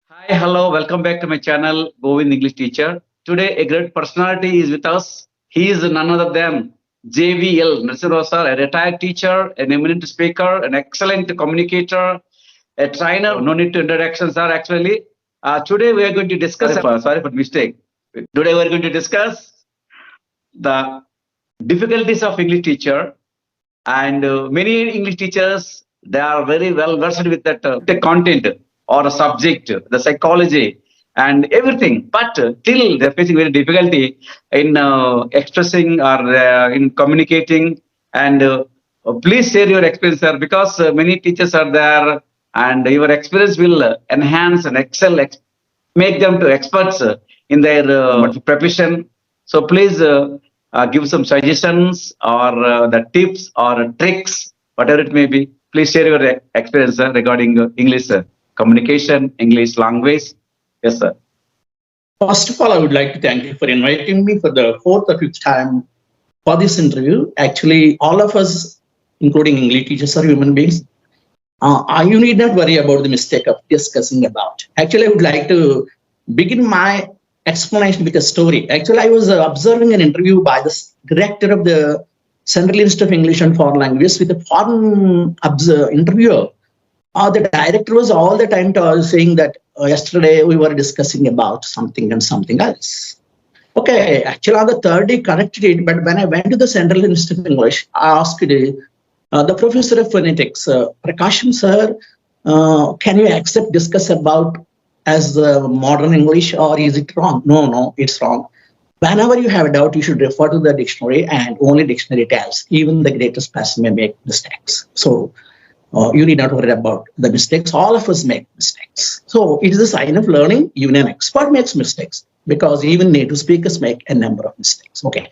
Hi, hello, welcome back to my channel, Govind English Teacher. Today, a great personality is with us. He is none other than JVL Narsirosa, sir, a retired teacher, an eminent speaker, an excellent communicator, a trainer. No need to introduction, sir. Actually, today we are going to discuss. Sorry for mistake. Today we are going to discuss the difficulties of English teacher, and many English teachers, they are very well versed with that the content or a subject, the psychology and everything, but still they're facing very difficulty in expressing or in communicating. And please share your experience, sir, because many teachers are there, and your experience will enhance and make them to experts in their profession. So please give some suggestions or the tips or tricks, whatever it may be. Please share your experience regarding English communication, English language. Yes, sir. First of all, I would like to thank you for inviting me for the fourth or fifth time for this interview. Actually, all of us, including English teachers, are human beings. You need not worry about the mistake of discussing about. Actually, I would like to begin my explanation with a story. Actually, I was observing an interview by the director of the Central Institute of English and Foreign Languages with a foreign interviewer. The director was all the time saying that yesterday we were discussing about something and something else. Okay, actually on the third day corrected it, but when I went to the Central Institute of English, I asked the professor of phonetics, Prakasham sir, can you accept discuss about as modern English, or is it wrong? No, it's wrong. Whenever you have a doubt, you should refer to the dictionary, and only dictionary tells. Even the greatest person may make mistakes. So you need not worry about the mistakes. All of us make mistakes. So it is a sign of learning. Even an expert makes mistakes, because even native speakers make a number of mistakes. Okay,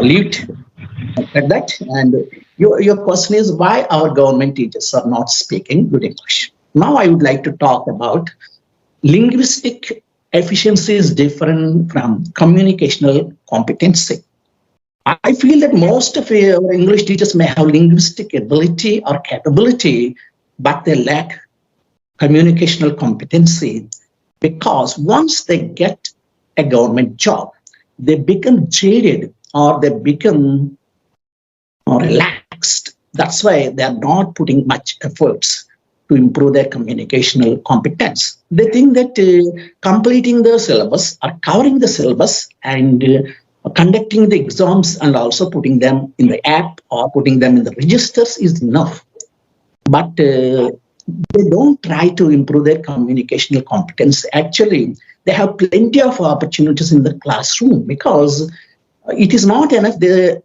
leave it at that. And your question is why our government teachers are not speaking good English. Now I would like to talk about linguistic efficiency is different from communicational competency. I feel that most of our English teachers may have linguistic ability or capability, but they lack communicational competency, because once they get a government job, they become jaded or they become relaxed. That's why they are not putting much efforts to improve their communicational competence. They think that completing the syllabus or covering the syllabus and conducting the exams and also putting them in the app or putting them in the registers is enough. But they don't try to improve their communicational competence. Actually, they have plenty of opportunities in the classroom, because it is not enough they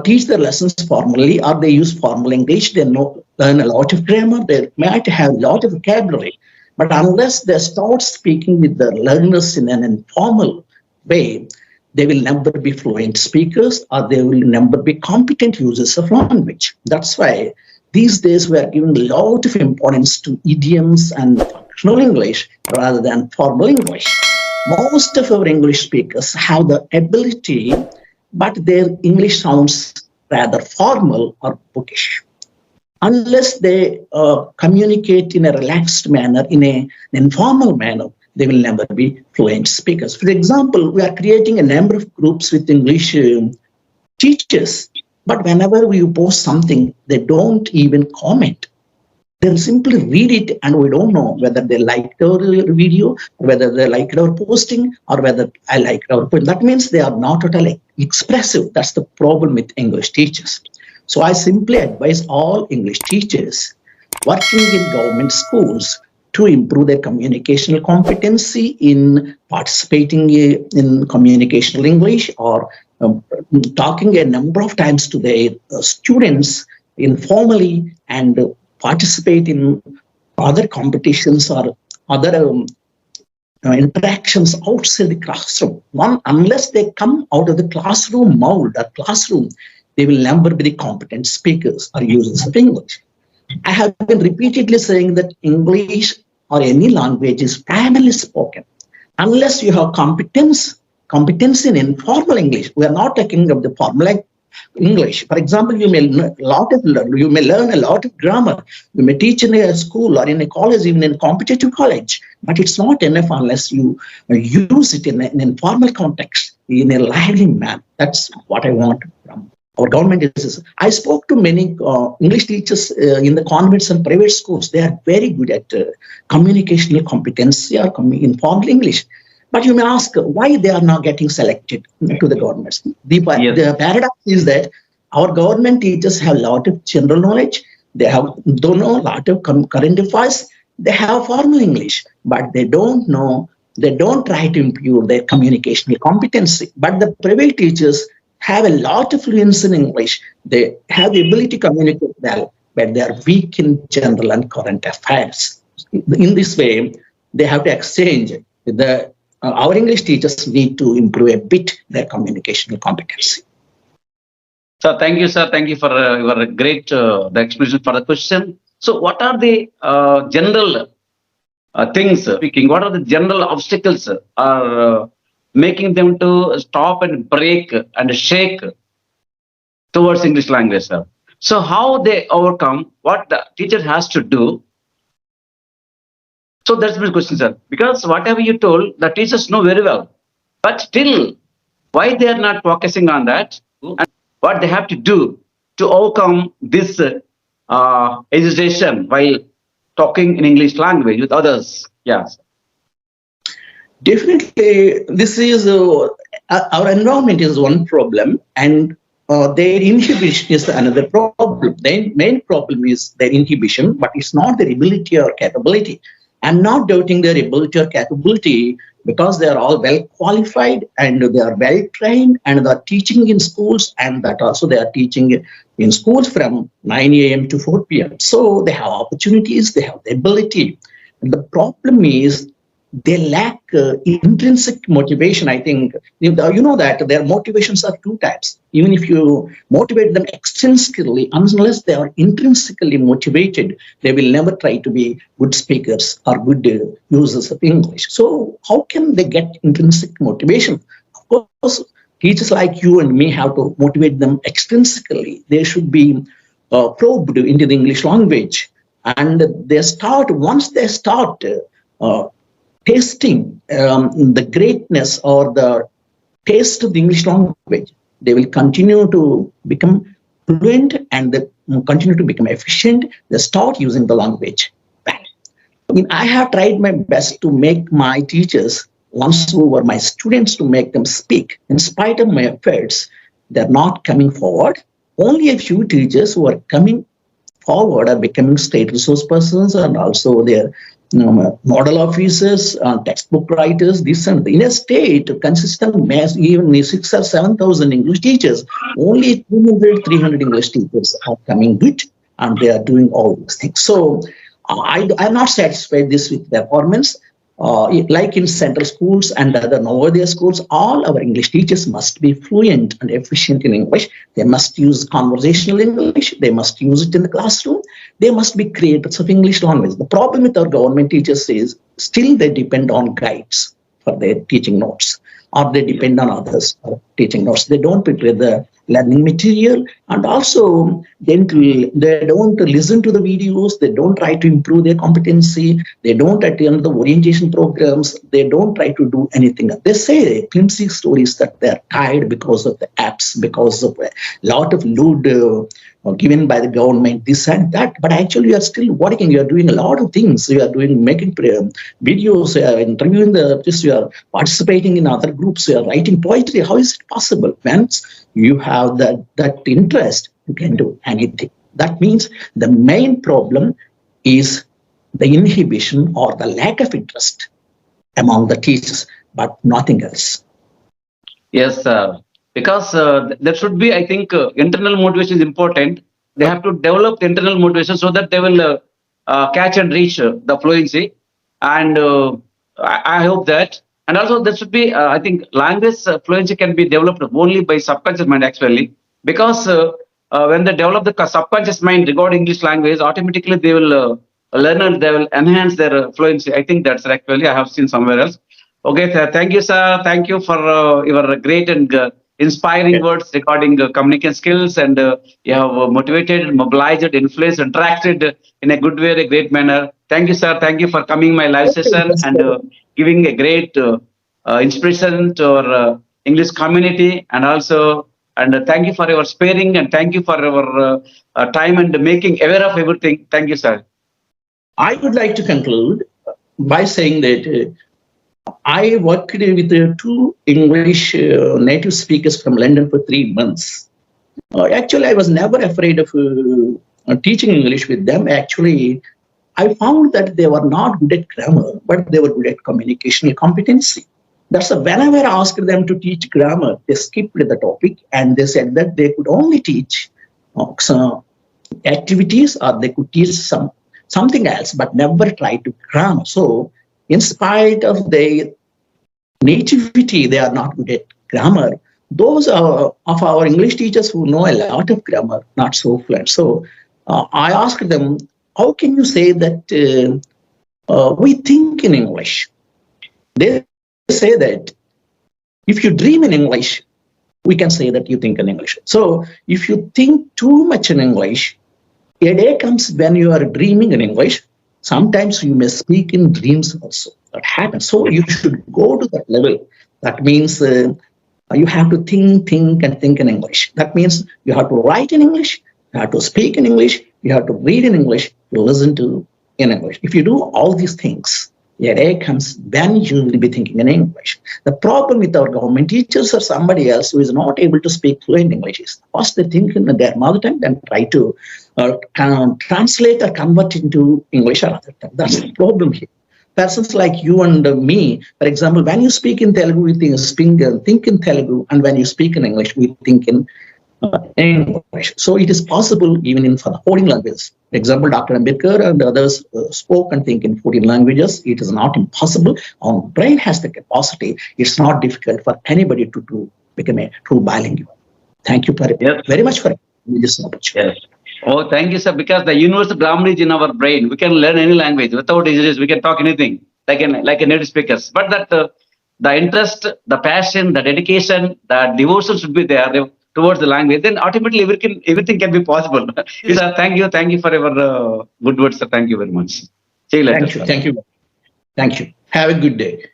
teach their lessons formally or they use formal English. They learn a lot of grammar. They might have a lot of vocabulary. But unless they start speaking with the learners in an informal way, they will never be fluent speakers or they will never be competent users of language. That's why these days we are giving a lot of importance to idioms and functional English rather than formal English. Most of our English speakers have the ability, but their English sounds rather formal or bookish. Unless they communicate in a relaxed manner, in an informal manner, they will never be fluent speakers. For example, we are creating a number of groups with English teachers, but whenever we post something, they don't even comment. They'll simply read it, and we don't know whether they liked our video, whether they liked our posting, or whether I liked our post. That means they are not at all expressive. That's the problem with English teachers. So I simply advise all English teachers working in government schools to improve their communicational competency in participating in communicational English or talking a number of times to their students informally and participate in other competitions or other interactions outside the classroom. Unless they come out of the classroom mold or classroom, they will never be the competent speakers or users of English. I have been repeatedly saying that English or any language is primarily spoken. Unless you have competence in informal English, we are not talking of the formal English. For example, you may learn a lot of grammar. You may teach in a school or in a college, even in a competitive college, but it's not enough unless you use it in an informal context, in a lively manner. That's what I want from our government. Is I spoke to many English teachers in the convents and private schools. They are very good at communicational competency or informal English. But you may ask why they are not getting selected to the governments. Yes. The paradox is that our government teachers have a lot of general knowledge. They don't know a lot of current affairs. They have formal English, but they don't know. They don't try to improve their communicational competency. But the private teachers have a lot of fluency in English. They have the ability to communicate well, but they are weak in general and current affairs. In this way, they have to exchange the our English teachers need to improve a bit their communicational competency. So thank you, sir. Thank you for your great the explanation for the question. So what are the general things speaking? What are the general obstacles are making them to stop and break and shake towards English language, sir? So how they overcome, what the teacher has to do. So that's my question, sir. Because whatever you told, the teachers know very well. But still, why they are not focusing on that and what they have to do to overcome this hesitation while talking in English language with others? Yes. Definitely, this is our environment is one problem, and their inhibition is another problem. The main problem is their inhibition, but it's not their ability or capability. I'm not doubting their ability or capability because they are all well qualified and they are well trained and they are teaching in schools, and that also they are teaching in schools from 9 a.m. to 4 p.m. So they have opportunities, they have the ability. And the problem is they lack intrinsic motivation. I think you know that their motivations are two types. Even if you motivate them extrinsically, unless they are intrinsically motivated, they will never try to be good speakers or good users of English. So how can they get intrinsic motivation? Of course, teachers like you and me have to motivate them extrinsically. They should be probed into the English language, and once they start tasting the greatness or the taste of the English language, they will continue to become fluent and they continue to become efficient. They start using the language back. I mean, I have tried my best to make my teachers, once who were my students, to make them speak. In spite of my efforts, they're not coming forward. Only a few teachers who are coming forward are becoming state resource persons, and also their model officers, textbook writers, this and that. In a state consistent mass, even 6,000 or 7,000 English teachers, only 200, 300 English teachers are coming good, and they are doing all these things. So I'm not satisfied this with performance. Like in central schools and other Navodaya schools, all our English teachers must be fluent and efficient in English. They must use conversational English. They must use it in the classroom. They must be creators of English language. The problem with our government teachers is still they depend on guides for their teaching notes, or they depend on others for teaching notes. They don't prepare the learning material, and also they don't listen to the videos. They don't try to improve their competency. They don't attend the orientation programs. They don't try to do anything. They say flimsy stories that they're tired because of the apps, because of a lot of load given by the government, this and that. But actually, you are still working. You are doing a lot of things. You are making videos, you are interviewing you are participating in other groups. You are writing poetry. How is it possible? Once you have that interest, you can do anything. That means the main problem is the inhibition or the lack of interest among the teachers, but nothing else. Yes, sir. Because there should be, I think, internal motivation is important. They have to develop the internal motivation so that they will catch and reach the fluency. And I hope that. And also, there should be, I think, language fluency can be developed only by subconscious mind, actually. Because when they develop the subconscious mind regarding English language, automatically they will learn and they will enhance their fluency. I think that's actually, I have seen somewhere else. Okay, sir. Thank you, sir. Thank you for your great and inspiring Yes. words regarding communication skills, and you have motivated, mobilized, influenced, interacted in a good way, a great manner. Thank you, sir. Thank you for coming my live session and giving a great inspiration to our English community, and also thank you for your sparing, and thank you for your time and making aware of everything. Thank you, sir. I would like to conclude by saying that I worked with two English native speakers from London for 3 months. Actually, I was never afraid of teaching English with them. Actually, I found that they were not good at grammar, but they were good at communicational competency. That's whenever I asked them to teach grammar, they skipped the topic and they said that they could only teach some activities or they could teach something else, but never try to grammar. So, in spite of their nativity, they are not good at grammar. Those are of our English teachers who know a lot of grammar, not so fluent. So I asked them, how can you say that we think in English? They say that if you dream in English, we can say that you think in English. So if you think too much in English, a day comes when you are dreaming in English. Sometimes you may speak in dreams also. That happens. So you should go to that level. That means you have to think in English. That means you have to write in English, you have to speak in English, you have to read in English, you listen to in English. If you do all these things, a day comes when you will be thinking in English. The problem with our government teachers or somebody else who is not able to speak fluent English is first they think in their mother tongue, then try to translate or convert into English or other tongue. That's the problem here. Persons like you and me, for example, when you speak in Telugu, we think in Telugu, and when you speak in English, we think in English. So it is possible even in for the 14 languages. For example, Dr. Ambedkar and others spoke and think in 14 languages. It is not impossible. Our brain has the capacity. It's not difficult for anybody to become a true bilingual. Thank you very much for this opportunity. Yes. Oh, thank you, sir. Because the universal grammar is in our brain. We can learn any language without diseases. We can talk anything like a native speakers. But that the interest, the passion, the dedication, the devotion should be there towards the language. Then ultimately everything can be possible. Yes, sir, thank you for your good words, sir. Thank you very much. See you later. Thank you. Have a good day.